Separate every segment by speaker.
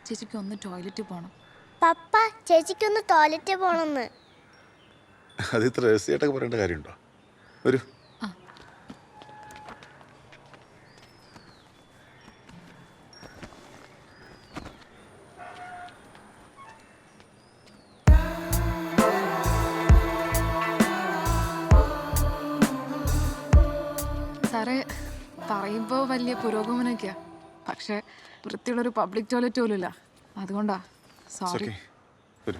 Speaker 1: ചേച്ചിക്ക് ഒന്ന് ടോയ്ലറ്റിൽ പോകണം.
Speaker 2: പപ്പ ചേച്ചിക്കൊന്ന് ടോയ്ലറ്റിൽ പോണെന്ന്.
Speaker 3: അത് ഇത്ര രഹസ്യമായിട്ടൊക്കെ പറയേണ്ട കാര്യമുണ്ടോ? വരൂ.
Speaker 1: സാറേ, പറയുമ്പോൾ വലിയ പുരോഗമനമൊക്കെയാ, പക്ഷെ വൃത്തിയുള്ളൊരു പബ്ലിക് ടോയ്ലറ്റ് പോലും ഇല്ല. അതുകൊണ്ടാ സോറി.
Speaker 3: വരൂ.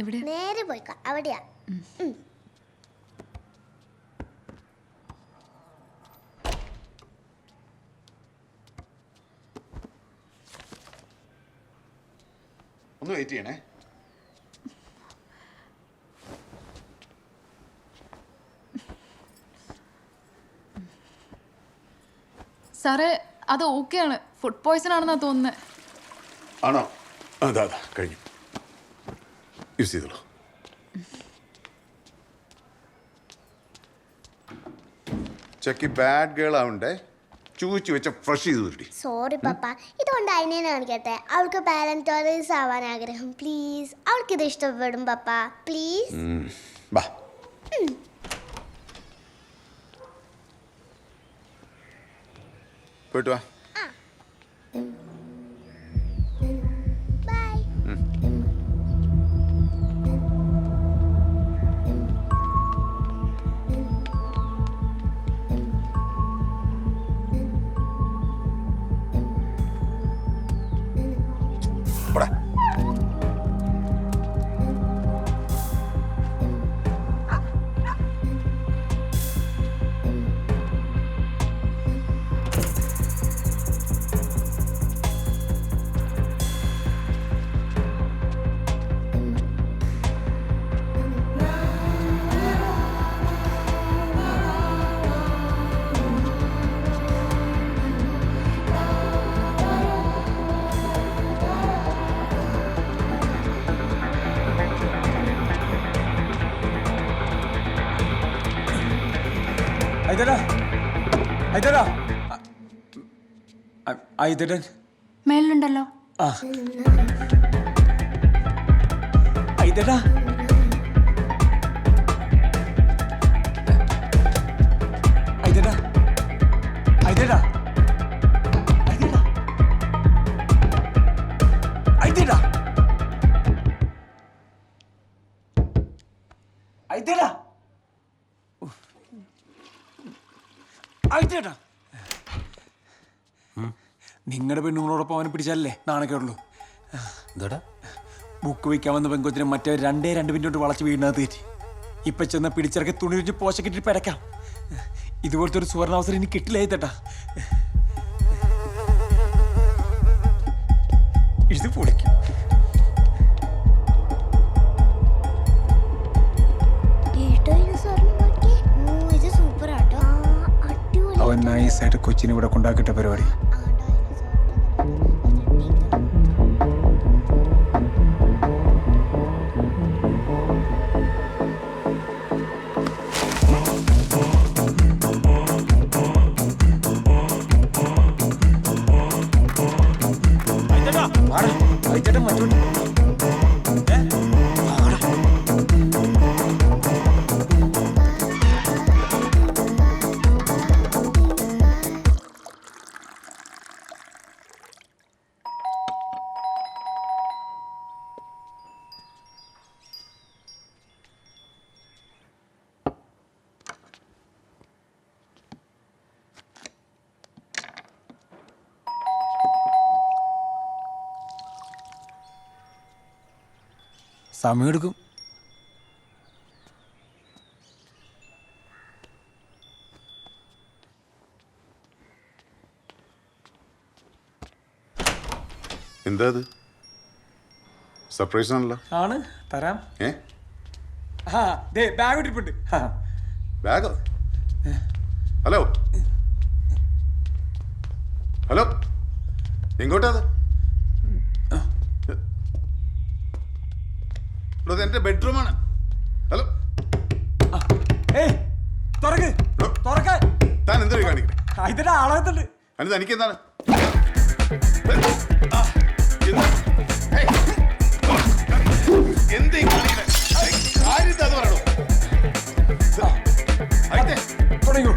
Speaker 2: എവിടെ? നേരെ പോയിക്കാ, അവിടെയാ.
Speaker 3: ഒന്ന് വെയിറ്റ് ചെയ്യണേ.
Speaker 1: സാറേ, അത് ഓക്കെയാണ്. ഫുഡ് പോയ്സൺ ആണെന്നാ തോന്നുന്നത്.
Speaker 3: ആണോ? അതാ കഴിഞ്ഞു. യൂസ് ചെയ്തോളൂ. ചെക്കി ബാഡ് ഗേൾ ആവണ്ടേ, ചൂച്ചു വെച്ച ഫ്രഷ് ചെയ്ത് തരുടി.
Speaker 2: സോറി പപ്പ, ഇതുകൊണ്ട് അതിനെ കാണിക്കട്ടെ. അവൾക്ക് പാരന്റോറിയൽസ് ആവാൻ ആഗ്രഹം. പ്ലീസ്, അവൾക്ക് ഇത് ഇഷ്ടപ്പെടും പപ്പ, പ്ലീസ്.
Speaker 3: ബാ. പോയിട്ട് വാ.
Speaker 2: ബൈ.
Speaker 3: പോടാ.
Speaker 1: മേലുണ്ടല്ലോ.
Speaker 4: നിങ്ങളുടെ പെണ്ണുങ്ങളോടൊപ്പം അവനെ പിടിച്ചാലല്ലേ നാണക്കേടുള്ളൂ.
Speaker 5: എന്താടാ?
Speaker 4: ബുക്ക് വയ്ക്കാൻ വന്ന പെങ്കൊച്ചിനെ മറ്റേ രണ്ട് മിനിറ്റ് വളച്ച് വീടിനകത്ത് കയറ്റി. ഇപ്പൊ ചെന്ന് പിടിച്ചിറക്കി തുണി വെച്ച് പോശക്കിട്ട് പിടക്കാം. ഇതുപോലത്തെ ഒരു സുവർണാവസരം ഇനി കിട്ടില്ലായി തട്ടാ. ഇത് പൊളിക്കും. അവൻ നൈസായിട്ട് കൊച്ചിനെ ഇവിടെ കൊണ്ടാക്കിട്ട പരിപാടി. സമയമെടുക്കും.
Speaker 3: എന്താ സർപ്രൈസ് ആണല്ലോ.
Speaker 4: ആണ്, തരാം. ബാഗ് ഇട്ടിട്ടുണ്ട്.
Speaker 3: ബാഗോ? ഹലോ ഹലോ, എങ്ങോട്ടാ? എന്റെ ബെഡ്റൂമാണ്. ഹലോ,
Speaker 4: താൻ എന്തൊരു കാണിക്കണേ? ഇതിന്റെ ആളാകത്തുണ്ട്.
Speaker 3: അത് തനിക്കെന്താണ്? എന്ത് കാര്യം പറയണോ?
Speaker 4: തുടങ്ങൂ.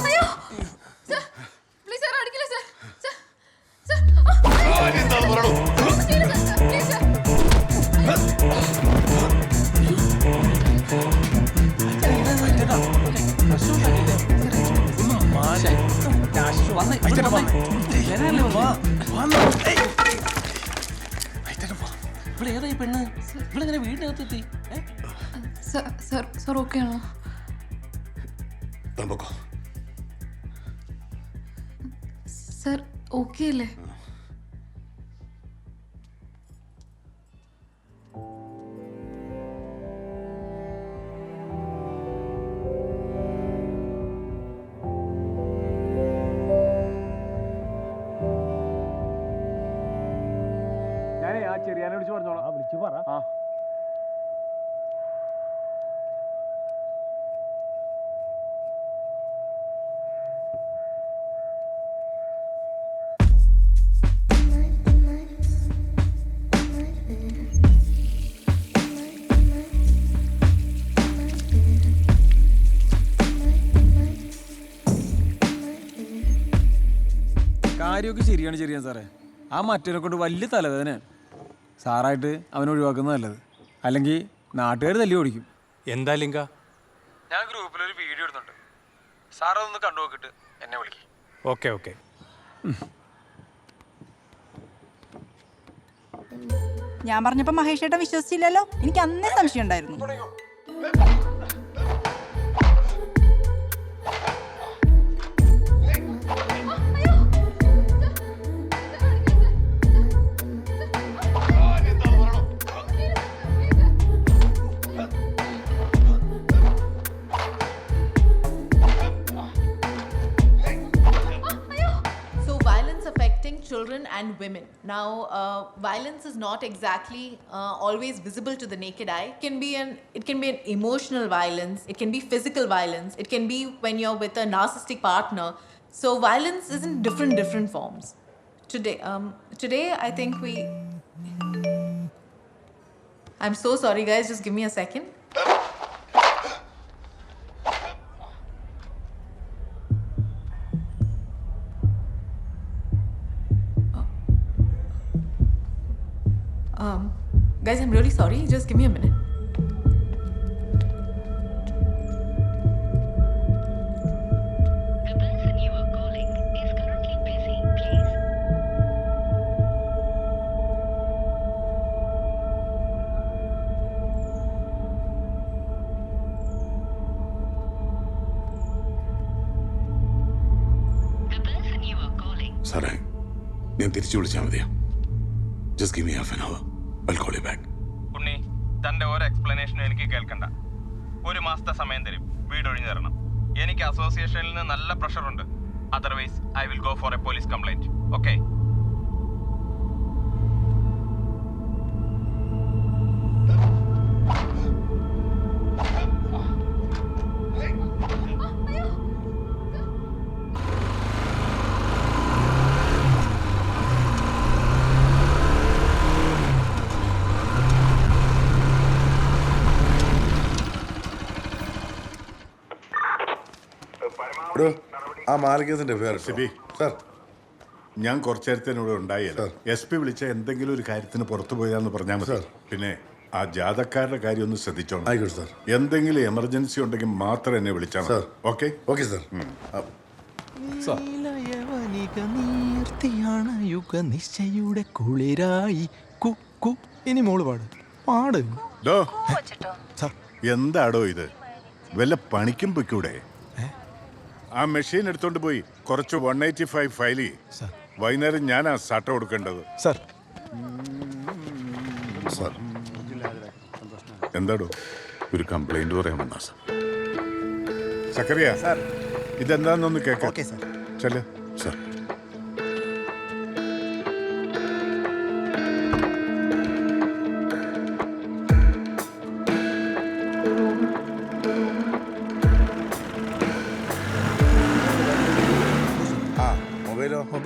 Speaker 1: അയ്യോ സർ പ്ലീസ് സർ അടിക്കില്ല സർ സർ സർ
Speaker 3: എന്താ പറയണോ?
Speaker 1: പ്ലീസ് സർ
Speaker 5: ഏതായി പെണ്ണ് ഇവളെങ്ങനെ വീടിനകത്തെത്തി?
Speaker 1: സർ സർ ഓക്കെ ആണോ?
Speaker 3: തമ്പക്കോ
Speaker 1: സർ ഓക്കെ അല്ലേ?
Speaker 4: ഞാനേ ആ ചെറിയാനെ വിളിച്ച് പറഞ്ഞോളാം. വിളിച്ചു പറ. കാര്യമൊക്കെ ശരിയാണ് ചെറിയാൻ സാറേ. ആ മറ്റവനെ കൊണ്ട് വലിയ തലവേദനയാണ്. സാറായിട്ട് അവനെ ഒഴിവാക്കുന്നത് നല്ലത്. അല്ലെങ്കിൽ നാട്ടുകാർ തല്ലി ഓടിക്കും.
Speaker 5: എന്താ ലിങ്ക?
Speaker 4: ഞാൻ ഗ്രൂപ്പിലൊരു വീഡിയോ ഇടുന്നുണ്ട്. സാർ അതൊന്ന് കണ്ടു നോക്കിട്ട് എന്നെ വിളിക്കും.
Speaker 5: Okay okay.
Speaker 6: ഞാൻ പറഞ്ഞപ്പോൾ മഹേഷ് ഏട്ടൻ വിശ്വസിച്ചില്ലല്ലോ. എനിക്ക് അന്നേ സംശയം ഉണ്ടായിരുന്നു.
Speaker 7: Children and women. Now, violence is not exactly always visible to the naked eye. It can be an emotional violence. It can be physical violence. It can be when you're with a narcissistic partner. So violence is in different forms. Today, I think I'm so sorry, guys. Just give me a second. Guys, I'm really sorry. Just give me a minute.
Speaker 8: The person you are calling is currently busy. Please. The person you are calling.
Speaker 3: സാറേ, ഞാൻ തിരിച്ചു വിളിച്ചാൽ മതിയോ? Just give me half an hour. I'll call you back.
Speaker 9: ഉണ്ണി, തന്റെ ഓരോ എക്സ്പ്ലനേഷനും എനിക്ക് കേൾക്കണ്ട. 1 മാസത്തെ സമയം തരും, വീട് ഒഴിഞ്ഞു തരണം. എനിക്ക് അസോസിയേഷനിൽ നിന്ന് നല്ല പ്രഷറുണ്ട്. Otherwise I will go for a police complaint. Okay?
Speaker 10: ആ മാലികത്തിന്റെ പേര്
Speaker 3: സിബി
Speaker 10: സാർ.
Speaker 3: ഞാൻ കുറച്ചു നേരത്തിനൂടെ ഉണ്ടായില്ല. SP വിളിച്ച എന്തെങ്കിലും ഒരു കാര്യത്തിന് പുറത്തു പോയാന്ന് പറഞ്ഞാൽ മതി. പിന്നെ ആ ജാഥക്കാരുടെ കാര്യം ഒന്ന് ശ്രദ്ധിച്ചോണം.
Speaker 10: ആയിക്കോട്ടെ സാർ.
Speaker 3: എന്തെങ്കിലും എമർജൻസി ഉണ്ടെങ്കിൽ മാത്രം എന്നെ വിളിച്ചാൽ മതി. ഓക്കെ?
Speaker 10: Okay sir.
Speaker 5: നിശ്ചയുടെ കുളിരായി ഇനി മോള് പാട്.
Speaker 3: എന്താടോ ഇത്? വല്ല പണിക്കും പൊയ്ക്കൂടെ? ആ മെഷീൻ എടുത്തോണ്ട് പോയി കുറച്ച് 185 ഫയൽ ചെയ്യും. വൈകുന്നേരം ഞാനാ സട്ട കൊടുക്കേണ്ടത്.
Speaker 5: സാർ
Speaker 3: എന്താടോ? ഒരു കംപ്ലൈന്റ് പറയാൻ വന്നാ സാർ. സക്കറിയ സാർ, ഇതെന്താന്നൊന്ന് കേൾക്കാം. ചെല്ല് സാർ.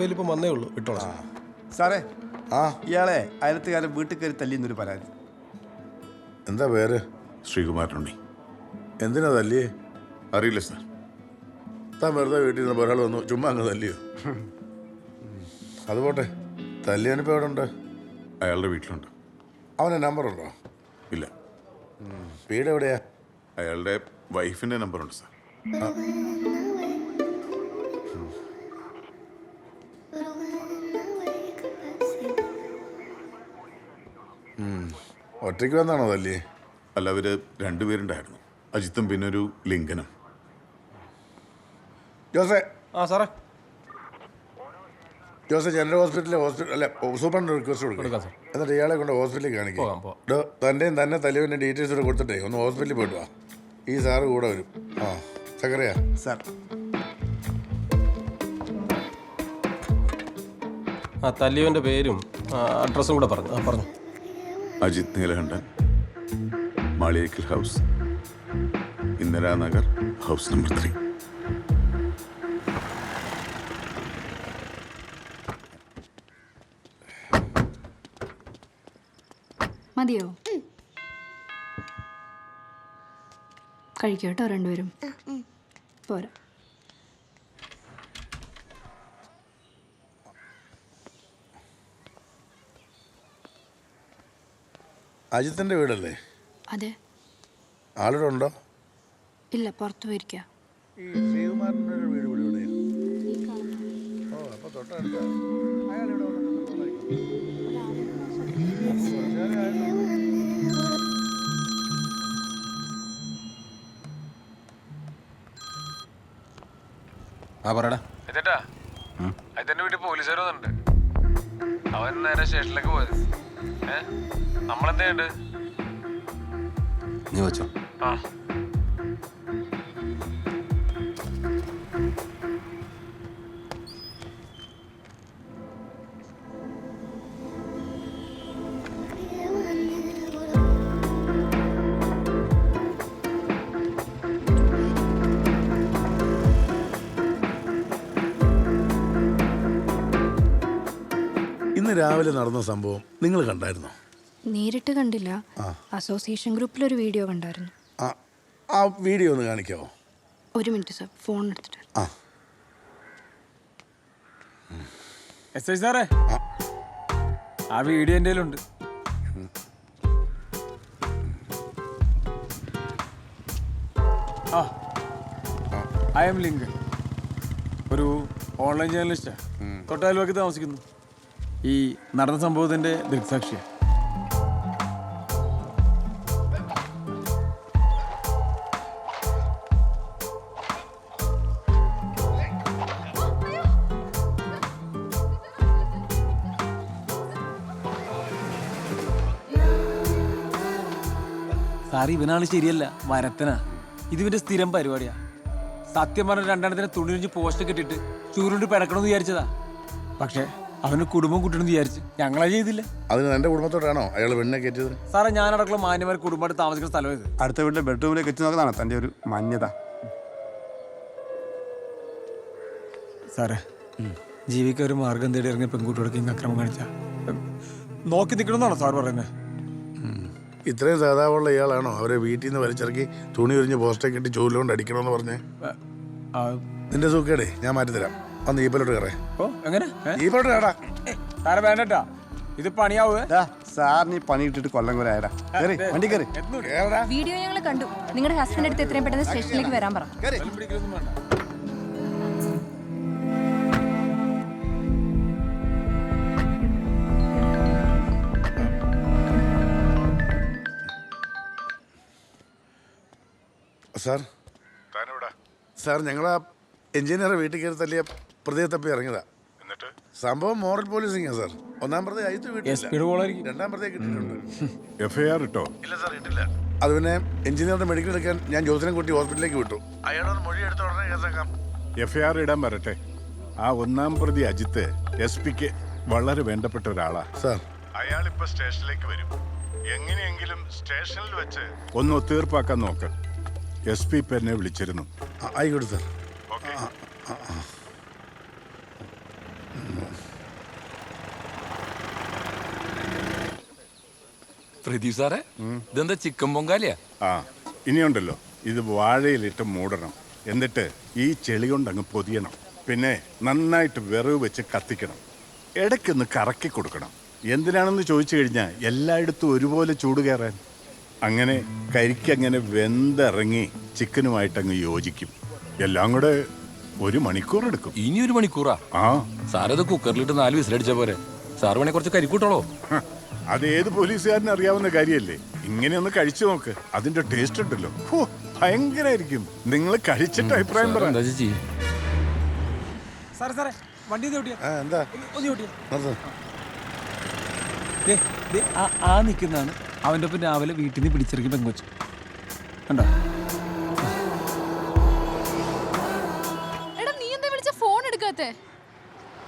Speaker 5: മൊബൈൽ ഇപ്പം വന്നേ ഉള്ളൂ, വിട്ടോളാം.
Speaker 11: സാറേ,
Speaker 10: ആ
Speaker 11: ഇയാളെ അയലത്തുകാരൻ വീട്ടിൽ കയറി തല്ലിയെന്നൊരു പരാതി.
Speaker 10: എന്താ പേര്?
Speaker 3: ശ്രീകുമാരനുണ്ണി.
Speaker 10: എന്തിനാ തല്ലിയേ?
Speaker 3: അറിയില്ല സാർ.
Speaker 10: താൻ വെറുതെ വീട്ടിൽ നിന്ന് ഒരാൾ വന്നു ചുമ്മാ അങ്ങ് തല്ലിയോ? അത് പോട്ടെ, തല്ലിയവനിപ്പോൾ എവിടെ ഉണ്ട്?
Speaker 3: അയാളുടെ വീട്ടിലുണ്ട്.
Speaker 10: അവൻ്റെ നമ്പറുണ്ടോ?
Speaker 3: ഇല്ല.
Speaker 10: വീട് എവിടെയാ?
Speaker 3: അയാളുടെ വൈഫിൻ്റെ നമ്പറുണ്ട് സാർ.
Speaker 10: ഒറ്റയ്ക്ക് വന്നാണോ തല്ലിയേ?
Speaker 3: അല്ല, അവർ രണ്ടുപേരുണ്ടായിരുന്നു. അജിത്തും പിന്നെ ഒരു ലിംഗനും.
Speaker 10: ജോസേ,
Speaker 5: ആ സാറേ,
Speaker 10: ജോസേ ജനറൽ ഹോസ്പിറ്റലിലെ അല്ല സൂപ്രണ്ട് റിക്വസ്റ്റ്
Speaker 5: കൊടുക്കാം
Speaker 10: കൊടുക്കാം.
Speaker 5: സാർ.
Speaker 10: എന്നിട്ട് ഇയാളെ കൊണ്ട് ഹോസ്പിറ്റലിൽ കാണിക്കും.
Speaker 5: പോകാം.
Speaker 10: തൻ്റെയും തന്നെ തല്ലിയവൻ്റെ ഡീറ്റെയിൽസ് കൂടെ കൊടുത്തിട്ടേ ഒന്ന് ഹോസ്പിറ്റലിൽ പോയിട്ട് വാ. ഈ സാറ് കൂടെ വരും. ആ ചക്കരയാ
Speaker 11: സാർ,
Speaker 5: ആ തല്ലിയവൻ്റെ പേരും അഡ്രസ്സും കൂടെ പറഞ്ഞു. പറഞ്ഞു.
Speaker 3: Ajith Neelakandan, Maliyekkal house, Indiranagar, house number 3.
Speaker 12: മതിയോ? കഴിക്കോ കേട്ടോ രണ്ടുപേരും. പോരാ.
Speaker 10: അജിത്തിൻ്റെ വീടല്ലേ?
Speaker 12: അതെ.
Speaker 10: ആളുടെ ഉണ്ടോ?
Speaker 12: ഇല്ല, പുറത്തു പോയിരിക്കുക.
Speaker 10: ഈ ശ്രീകുമാരൻ്റെ ഒരു വീട് ഇവിടെ എവിടെയാണ്? ഓ, അപ്പോൾ തൊട്ടടുത്ത അയാളിവിടെ
Speaker 5: പറയടാ.
Speaker 13: ഇതേട്ടാ, അതിന്റെ വീട്ടിൽ പോലീസുകാർ വന്നിട്ടുണ്ട്. അവൻ നേരെ സ്റ്റേഷനിലേക്ക് പോയത്. നമ്മളെന്താ?
Speaker 5: നീ വെച്ചോ.
Speaker 13: ആ,
Speaker 10: ഇന്ന് രാവിലെ നടന്ന സംഭവം നിങ്ങൾ കണ്ടായിരുന്നോ?
Speaker 12: നേരിട്ട് കണ്ടില്ല. അസോസിയേഷൻ ഗ്രൂപ്പിലൊരു വീഡിയോ കണ്ടായിരുന്നു.
Speaker 10: ആ വീഡിയോ ഒന്ന് കാണിക്കാമോ?
Speaker 12: ഒരു മിനിറ്റ് സാർ, ഫോൺ എടുത്തിട്ട്.
Speaker 4: SI സാറേ, ആ വീഡിയോ എൻ്റെ കയ്യിലുണ്ട്. ഐ എം ലിങ്ക്, ഒരു ഓൺലൈൻ ജേർണലിസ്റ്റാ. തൊട്ടയൽവാക്കി താമസിക്കുന്നു. ഈ നടന്ന സംഭവത്തിൻ്റെ ദൃക്സാക്ഷിയാണ്. സാർ, ഇവനാണ് ശരിയല്ല, വരത്തനാ. ഇതിവന്റെ സ്ഥിരം പരിപാടിയാ. സത്യം പറഞ്ഞ രണ്ടെണ്ണത്തിന് തുണിഞ്ഞ് പോസ്റ്റ് ഇട്ടിട്ട് ചൂരുണ്ട് പിടക്കണമെന്ന് വിചാരിച്ചതാ. പക്ഷെ അവന് കുടുംബം കൂട്ടണമെന്ന് വിചാരിച്ച് ഞങ്ങളാ ചെയ്തില്ല.
Speaker 10: അതിന് എൻ്റെ കുടുംബത്തോടാണോ അയാൾ പെണ്ണെ കയറ്റിയത്?
Speaker 4: സാറേ, ഞാനടക്കം മാന്യമാർ കുടുംബമായിട്ട് താമസിക്കുന്ന സ്ഥലം ഇത്.
Speaker 11: അടുത്ത വീട്ടിലെ ബെഡ്റൂമിലേക്ക് എത്തി നോക്കുന്നതാണ് തൻ്റെ ഒരു മാന്യത.
Speaker 4: സാറേ, ജീവിക്കാൻ ഒരു മാർഗം തേടി ഇറങ്ങിയ പെൺകുട്ടികൾക്ക് ഇങ്ങനെ അക്രമം കാണിച്ച നോക്കി നിൽക്കണമെന്നാണോ സാർ പറയുന്നത്?
Speaker 10: ഇത്രയും സഹതാപമുള്ള ഇയാളാണോ അവരെ വീട്ടിൽ നിന്ന് വലിച്ചിറക്കി തുണി ഉരിഞ്ഞ് പോസ്റ്റേ കെട്ടി ചൂലുകൊണ്ട് അടിക്കണമെന്ന് പറഞ്ഞേ? നിന്റെ സൂക്കേടേ ഞാൻ മാറ്റിത്തരാം. അന്ന് ഈപ്പലോട്ട് കയറേ.
Speaker 4: ഓ, എങ്ങനെ?
Speaker 10: ഈപ്പലോട്ട് കയറാ.
Speaker 4: സാറേ വേണ്ടട്ടാ, ഇത് പണിയാവേ.
Speaker 11: സാറിന് ഈ പണി ഇട്ടിട്ട് കൊല്ലം കൂടെ ആയടാ. കയറി, വണ്ടി കയറി.
Speaker 12: വീഡിയോ ഞങ്ങൾ കണ്ടു. നിങ്ങളുടെ ഹസ്ബൻഡ് അടുത്ത് എത്രയും പെട്ടെന്ന് സ്റ്റേഷനിലേക്ക് വരാൻ പറ.
Speaker 10: സാർ, സാർ, ഞങ്ങളാ എഞ്ചിനീയറെ വീട്ടിൽ കയറി തല്ലിയ പ്രതിയെ തപ്പി ഇറങ്ങിയതാ. എന്നിട്ട് സംഭവം മോറൽ പോലീസിംഗാ സാർ. ഒന്നാം പ്രതി അയത്ത് വീട്ടിൽ, രണ്ടാം പ്രതിയെ കിട്ടിയിട്ടുണ്ട്.
Speaker 3: FIR ഇട്ടോ?
Speaker 10: ഇല്ല സാർ, ഇട്ടില്ല. അത് പിന്നെ എഞ്ചിനീയറുടെ മെഡിക്കൽ എടുക്കാൻ ഞാൻ ജോസിനെ കൂട്ടി ഹോസ്പിറ്റലിലേക്ക് വിട്ടു. അയാളോട് മൊഴി എടുത്ത ഉടനെ കേസാക്കാം.
Speaker 3: FIR ഇടാൻ വരട്ടെ. ആ ഒന്നാം പ്രതി അജിത്ത് SP-ക്ക് വളരെ വേണ്ടപ്പെട്ട ഒരാളാ
Speaker 10: സാർ.
Speaker 3: അയാളിപ്പോ സ്റ്റേഷനിലേക്ക് വരും. എങ്ങനെയെങ്കിലും സ്റ്റേഷനിൽ വെച്ച് ഒന്ന് ഒത്തീർപ്പാക്കാൻ നോക്ക്. SP ഇപ്പൊ എന്നെ വിളിച്ചിരുന്നു.
Speaker 10: ആയിക്കോട്ടെ സാർ.
Speaker 13: പ്രദീപ് സാറേ ഇതെന്താ ചിക്കൻ പൊങ്കാലയാ?
Speaker 3: ആ ഇനിയുണ്ടല്ലോ, ഇത് വാഴയിലിട്ട് മൂടണം. എന്നിട്ട് ഈ ചെളി കൊണ്ടങ്ങ് പൊതിയണം. പിന്നെ നന്നായിട്ട് വിറവ് വെച്ച് കത്തിക്കണം. ഇടയ്ക്കൊന്ന് കറക്കി കൊടുക്കണം. എന്തിനാണെന്ന് ചോദിച്ചു കഴിഞ്ഞാൽ എല്ലായിടത്തും ഒരുപോലെ ചൂട് കയറാൻ. അങ്ങനെ കരിക്കങ്ങനെ വെന്തിറങ്ങി ചിക്കനുമായിട്ടങ്ങ് യോജിക്കും. എല്ലാം കൂടെ 1 മണിക്കൂർ എടുക്കും.
Speaker 13: ഇനി 1 മണിക്കൂറാ?
Speaker 3: ആ
Speaker 13: സാറത് കുക്കറിലിട്ട് 4 വിസിലടിച്ച പോരെ. സാറ് വേണേ കുറച്ച് കരിക്കൂട്ടോളോ?
Speaker 3: അത് ഏത് പോലീസുകാരനും അറിയാവുന്ന കാര്യമല്ലേ. ഇങ്ങനെ ഒന്ന് കഴിച്ചു നോക്ക്, അതിന്റെ ടേസ്റ്റ് ഉണ്ടല്ലോ, ഭയങ്കരമായിരിക്കും. നിങ്ങൾ കഴിച്ചിട്ട് അഭിപ്രായം പറ.
Speaker 13: എന്താ ചേച്ചി?
Speaker 4: സാറേ വണ്ടി
Speaker 10: എന്താ
Speaker 4: ആ നിൽക്കുന്നതാണ് അവൻ്റെ ഒപ്പം രാവിലെ വീട്ടിൽ നിന്ന് പിടിച്ചിറക്കി പെങ്കൊച്ച്. കണ്ടോ?
Speaker 1: എടാ നീ എന്താ വിളിച്ച ഫോൺ എടുക്കാത്തെ?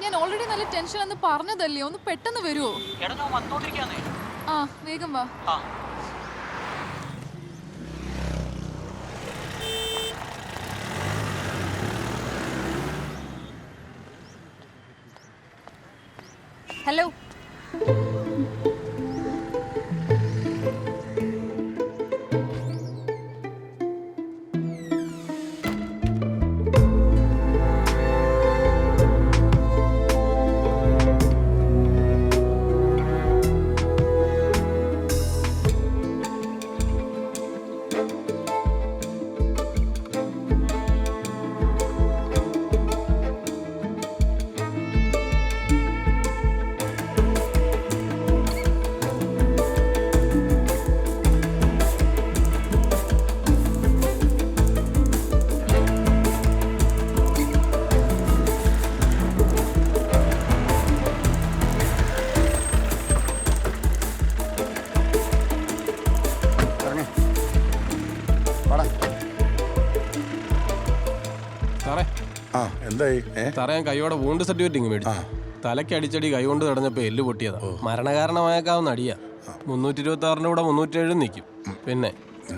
Speaker 1: ഞാൻ ഓൾറെഡി നല്ല ടെൻഷൻ എന്ന് പറഞ്ഞതല്ലേ, ഒന്ന് പെട്ടെന്ന് വരുമോ? ആ വേഗം വാ.
Speaker 12: ഹലോ.
Speaker 10: എന്തായി?
Speaker 5: സാറേ ഞാൻ കൈയോടെ വൂണ്ട് സർട്ടിഫിക്കറ്റ് മേടിച്ചു. തലയ്ക്ക് അടിച്ചടി കൈ കൊണ്ട് തടഞ്ഞപ്പോ എല്ല് പൊട്ടിയതാ. മരണകാരണമായേക്കാവുന്ന അടിയാ. 326 കൂടെ 307 നിൽക്കും. പിന്നെ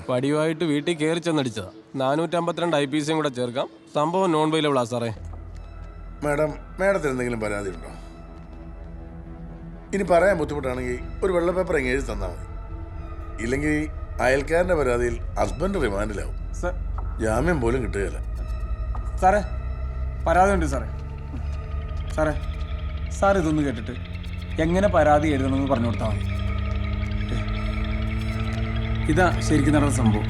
Speaker 5: പടിയുമായിട്ട് വീട്ടിൽ കയറി ചെന്നടിച്ചതാ. 452 IPC കൂടെ ചേർക്കാം. സംഭവം നോൺ വെയിലബിളാ സാറേ.
Speaker 10: മേഡത്തിന് എന്തെങ്കിലും പരാതി ഉണ്ടോ? ഇനി പറയാൻ ബുദ്ധിമുട്ടാണെങ്കിൽ ഒരു വെള്ള പേപ്പർ എങ്ങനെ എഴുതി തന്നാൽ മതി. ഇല്ലെങ്കിൽ അയൽക്കാരൻ്റെ പരാതിയിൽ ഹസ്ബൻഡ് റിമാൻഡിലാവും. ജാമ്യം പോലും കിട്ടുകയില്ല.
Speaker 4: സാറേ പരാതി ഉണ്ട് സാറേ. സാർ ഇതൊന്ന് കേട്ടിട്ട് എങ്ങനെ പരാതി എഴുതണമെന്ന് പറഞ്ഞു കൊടുത്താൽ മതി. ഇതാ ശരിക്കും നടന്ന സംഭവം.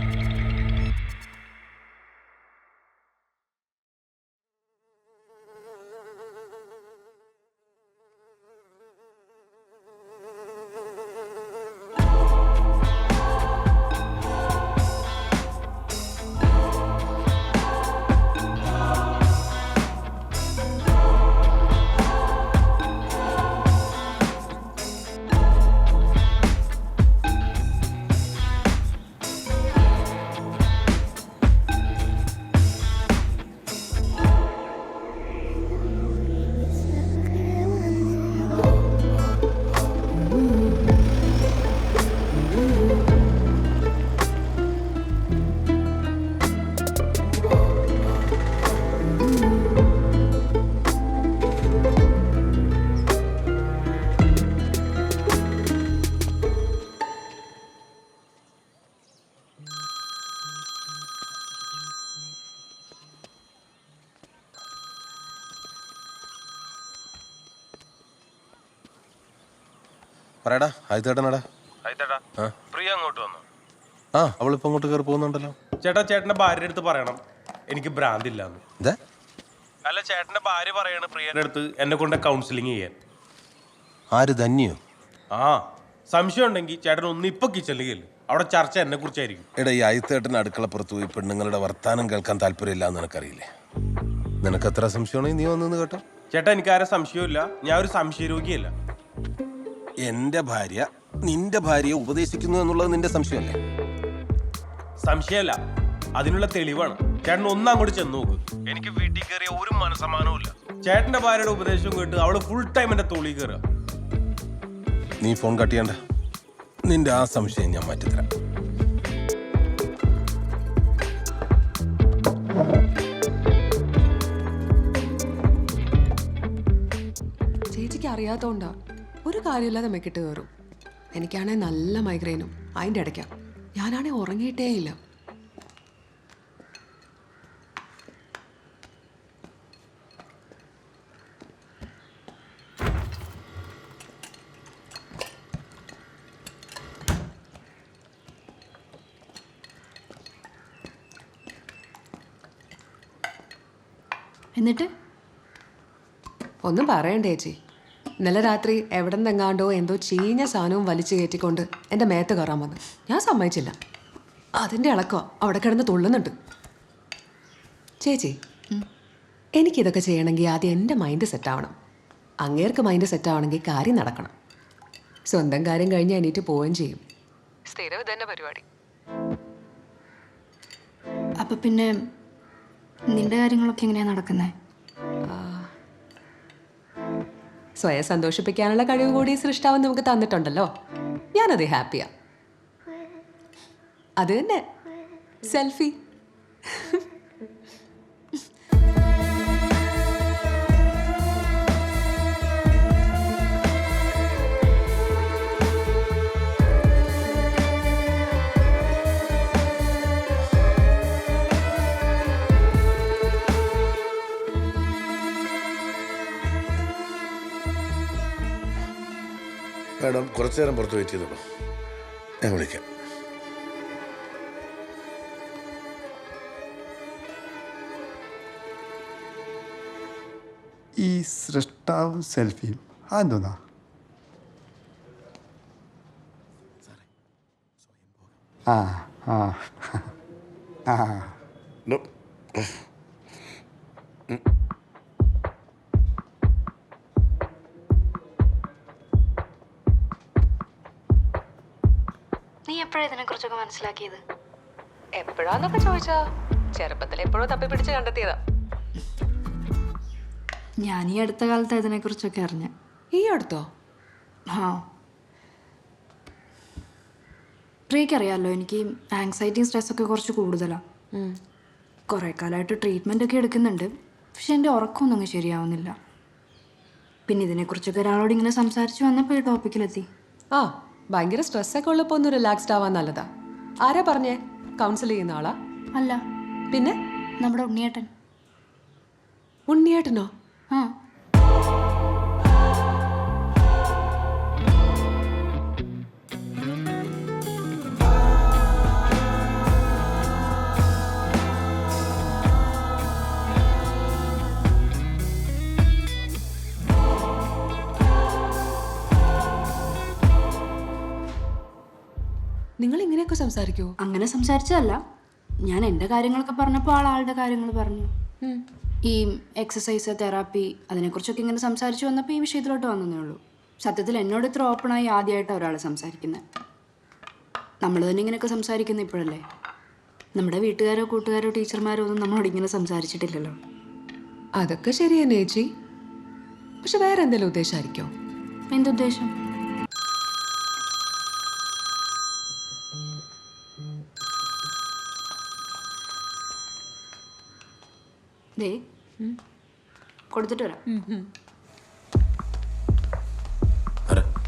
Speaker 5: പറയടാ. ആയിത്തേട്ടനാടാ.
Speaker 9: പ്രിയ അങ്ങോട്ട് വന്നു.
Speaker 5: അവളിപ്പോ അങ്ങോട്ട് കയറി പോകുന്നുണ്ടല്ലോ.
Speaker 9: ചേട്ടന്റെ ഭാര്യയുടെ അടുത്ത് പറയണം എനിക്ക് ഭ്രാന്തില്ലാന്ന്. അല്ല, ചേട്ടന്റെ ഭാര്യ പറയണ പ്രിയയുടെ അടുത്ത് എന്നെ കൊണ്ട് കൗൺസിലിംഗ് ചെയ്യാൻ.
Speaker 5: ആര്? ധന്യോ?
Speaker 9: സംശയം ഉണ്ടെങ്കിൽ ചേട്ടൻ ഒന്ന് ഇപ്പൊ കിച്ചണിലേക്ക് അവിടെ ചർച്ച എന്നെ കുറിച്ചായിരിക്കും.
Speaker 5: എടാ, ഈ ആയിത്തേട്ടൻ അടുക്കളപ്പുറത്ത് പോയി പെണ്ണുങ്ങളുടെ വർത്താനം കേൾക്കാൻ താല്പര്യമില്ല എന്ന് നിനക്കറിയില്ലേ? നിനക്ക് എത്ര സംശയമാണെങ്കിൽ നീ വന്നു കേട്ടോ.
Speaker 9: ചേട്ടാ, എനിക്കാരെ സംശയമില്ല. ഞാൻ ഒരു സംശയരോഗിയല്ല.
Speaker 5: എന്റെ ഭാര്യ നിന്റെ ഭാര്യയെ ഉപദേശിക്കുന്നു എന്നുള്ളത് നിന്റെ സംശയമല്ലേ?
Speaker 9: സംശയമല്ല, അതിനുള്ള തെളിവാണ്. ചേട്ടൻ ഒന്ന് അങ്ങോട്ട് ചെന്ന് നോക്ക്. എനിക്ക് വീട്ടിൽ കയറിയ ഒരു മനസ്സമാനവും ഇല്ല. ചേട്ടന്റെ ഭാര്യയുടെ ഉപദേശവും കേട്ട് അവള് ഫുൾ ടൈം എന്റെ തോളി കയറുക.
Speaker 5: നീ ഫോൺ കട്ട് ചെയ്യണ്ട. നിന്റെ ആ സംശയം ഞാൻ മാറ്റിത്തരാം.
Speaker 14: ചേച്ചിക്ക് അറിയാത്തോണ്ടാ ഒരു കാര്യമില്ലാതെ മെക്കിട്ട് കയറും. എനിക്കാണെങ്കിൽ നല്ല മൈഗ്രെയിനും അതിൻ്റെ ഇടയ്ക്കാണ്. ഞാനാണെങ്കിൽ ഉറങ്ങിയിട്ടേ ഇല്ല.
Speaker 12: എന്നിട്ട്
Speaker 14: ഒന്നും പറയണ്ടേ ചേച്ചി. ഇന്നലെ രാത്രി എവിടെ നിന്നെങ്ങാണ്ടോ എന്തോ ചീഞ്ഞ സാധനവും വലിച്ചു കയറ്റിക്കൊണ്ട് എൻ്റെ മേത്ത് കയറാൻ വന്നു. ഞാൻ സമ്മതിച്ചില്ല. അതിൻ്റെ ഇളക്കോ അവിടെ കിടന്ന് തുള്ളുന്നുണ്ട്. ചേച്ചി, എനിക്കിതൊക്കെ ചെയ്യണമെങ്കിൽ ആദ്യം എൻ്റെ മൈൻഡ് സെറ്റാവണം. അങ്ങേർക്ക് മൈൻഡ് സെറ്റാവണമെങ്കിൽ കാര്യം നടക്കണം. സ്വന്തം കാര്യം കഴിഞ്ഞ് എണീറ്റ് പോവുകയും ചെയ്യും. സ്ഥിരം ഇതന്നെ പരിപാടി.
Speaker 12: അപ്പൊ പിന്നെ നിന്റെ കാര്യങ്ങളൊക്കെ എങ്ങനെയാ നടക്കുന്നത്?
Speaker 14: സ്വയം സന്തോഷിപ്പിക്കാനുള്ള കഴിവ് കൂടി സൃഷ്ടാവൻ നമുക്ക് തന്നിട്ടുണ്ടല്ലോ. ഞാനത് ഹാപ്പിയാ. അത് തന്നെ സെൽഫി.
Speaker 10: മാഡം കുറച്ചു നേരം പുറത്ത് വെയിറ്റ് ചെയ്തോളൂ, ഞാൻ വിളിക്കാം.
Speaker 11: ഈ സൃഷ്ടാവും സെൽഫിയും അതെന്തോന്നാ? ആ ആ ആ
Speaker 12: നീ എപ്പോഴാ ഇതിനെ കുറിച്ചൊക്കെ മനസ്സിലാക്കിയത്?
Speaker 14: എപ്പോഴാന്നൊക്കെ ചോദിച്ചാ ചെറുപ്പത്തിൽ എപ്പോഴോ തപ്പി പിടിച്ച് കണ്ടെത്തിയതാ.
Speaker 12: ഞാൻ ഈ അടുത്ത കാലത്ത് ഇതിനെ കുറിച്ചൊക്കെ അറിഞ്ഞ.
Speaker 14: ഈ അടുത്തോ?
Speaker 12: ആ, പ്രിയക്കറിയാമല്ലോ, എനിക്ക് ആങ്സൈറ്റിയും സ്ട്രെസ്സൊക്കെ കുറച്ച് കൂടുതലാണ്. കുറേ കാലമായിട്ട് ട്രീറ്റ്മെൻ്റ് ഒക്കെ എടുക്കുന്നുണ്ട്. പക്ഷെ എൻ്റെ ഉറക്കമൊന്നും അങ്ങ് ശരിയാവുന്നില്ല. പിന്നെ ഇതിനെക്കുറിച്ചൊക്കെ ഒരാളോട് ഇങ്ങനെ സംസാരിച്ച് വന്നപ്പോൾ ഈ ടോപ്പിക്കിലെത്തി.
Speaker 14: ആ, ഭയങ്കര സ്ട്രെസ്സൊക്കെ ഉള്ളപ്പോൾ ഒന്ന് റിലാക്സ്ഡ് ആവാൻ നല്ലതാ. ആരാ പറഞ്ഞേ? കൗൺസിൽ ചെയ്യുന്ന ആളാ?
Speaker 12: അല്ല,
Speaker 14: പിന്നെ
Speaker 12: നമ്മുടെ ഉണ്ണിയേട്ടൻ.
Speaker 14: ഉണ്ണിയേട്ടനോ?
Speaker 12: ആ,
Speaker 14: നിങ്ങൾ ഇങ്ങനെയൊക്കെ സംസാരിക്കുമോ?
Speaker 12: അങ്ങനെ സംസാരിച്ചതല്ല. ഞാൻ എൻ്റെ കാര്യങ്ങളൊക്കെ പറഞ്ഞപ്പോൾ ആളുടെ കാര്യങ്ങൾ പറഞ്ഞു. ഈ എക്സസൈസ്, തെറാപ്പി, അതിനെക്കുറിച്ചൊക്കെ ഇങ്ങനെ സംസാരിച്ച് വന്നപ്പോൾ ഈ വിഷയത്തിലോട്ട് വന്നതേ ഉള്ളൂ. സത്യത്തിൽ എന്നോട് ഇത്ര ഓപ്പണായി ആദ്യമായിട്ടാണ് ഒരാൾ സംസാരിക്കുന്നത്. നമ്മൾ തന്നെ ഇങ്ങനെയൊക്കെ സംസാരിക്കുന്നത് ഇപ്പോഴല്ലേ. നമ്മുടെ വീട്ടുകാരോ കൂട്ടുകാരോ ടീച്ചർമാരോ ഒന്നും നമ്മളോട് ഇങ്ങനെ സംസാരിച്ചിട്ടില്ലല്ലോ.
Speaker 14: അതൊക്കെ ശരി തന്നെ ചേച്ചി. പക്ഷെ വേറെ എന്തെങ്കിലും ഉദ്ദേശമായിരിക്കോ?
Speaker 12: എന്തുദ്ദേശം? ദേ, കൊടുത്തിട്ട് വരാം.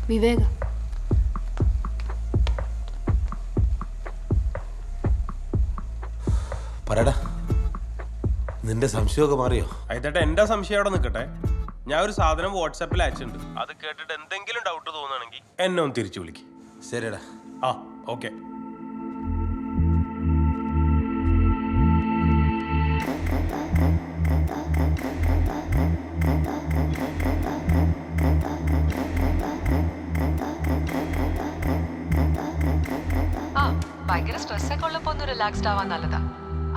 Speaker 12: വിവേക.
Speaker 15: പറയടാ, നിന്റെ സംശയമൊക്കെ മാറിയോ?
Speaker 5: ആയിട്ടെ എന്റെ സംശയം അവിടെ നിൽക്കട്ടെ. ഞാൻ ഒരു സാധനം വാട്സാപ്പിൽ അയച്ചിട്ടുണ്ട്. അത് കേട്ടിട്ട് എന്തെങ്കിലും ഡൗട്ട് തോന്നുകയാണെങ്കിൽ എന്നെ ഒന്ന് തിരിച്ചു വിളിക്കും.
Speaker 15: ശരിടാ.
Speaker 5: ആ, ഓക്കെ.
Speaker 14: ആ, ഭയങ്കര സ്ട്രെസ്സൊക്കെ ഉള്ളപ്പോൾ ഒന്ന് റിലാക്സ്ഡ് ആവാൻ നല്ലതാ.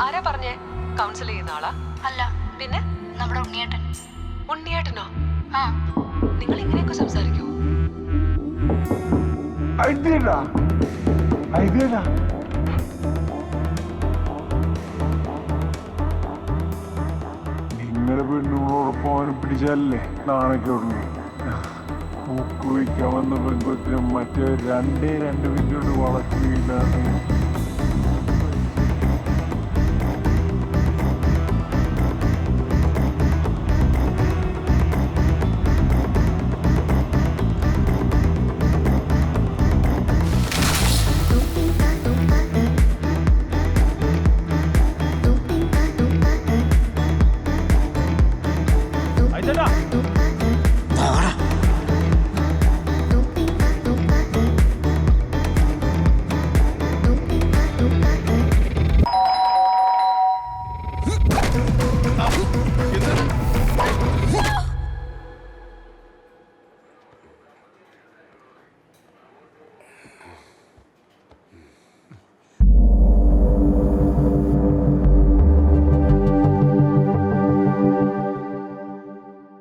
Speaker 14: ആരാ പറഞ്ഞേ? കൗൺസിൽ ചെയ്യുന്ന ആളാ?
Speaker 12: അല്ല,
Speaker 14: പിന്നെ
Speaker 12: നമ്മുടെ ഉണ്ണിയേട്ടൻ.
Speaker 14: ഉണ്ണിയേട്ടനോ?
Speaker 12: ആ,
Speaker 14: നിങ്ങൾ ഇങ്ങനെയൊക്കെ സംസാരിക്കുമോ?
Speaker 16: നിങ്ങളുടെ പെണ്ണുങ്ങളോടൊപ്പം അവനെ പിടിച്ചാലല്ലേ നാണയ്ക്കുള്ളൂ. പൂക്കുഴിക്കാൻ വന്ന പെൺകൊച്ചിനും മറ്റേ രണ്ട് മിനിറ്റ് വളച്ചു വീണാണ്.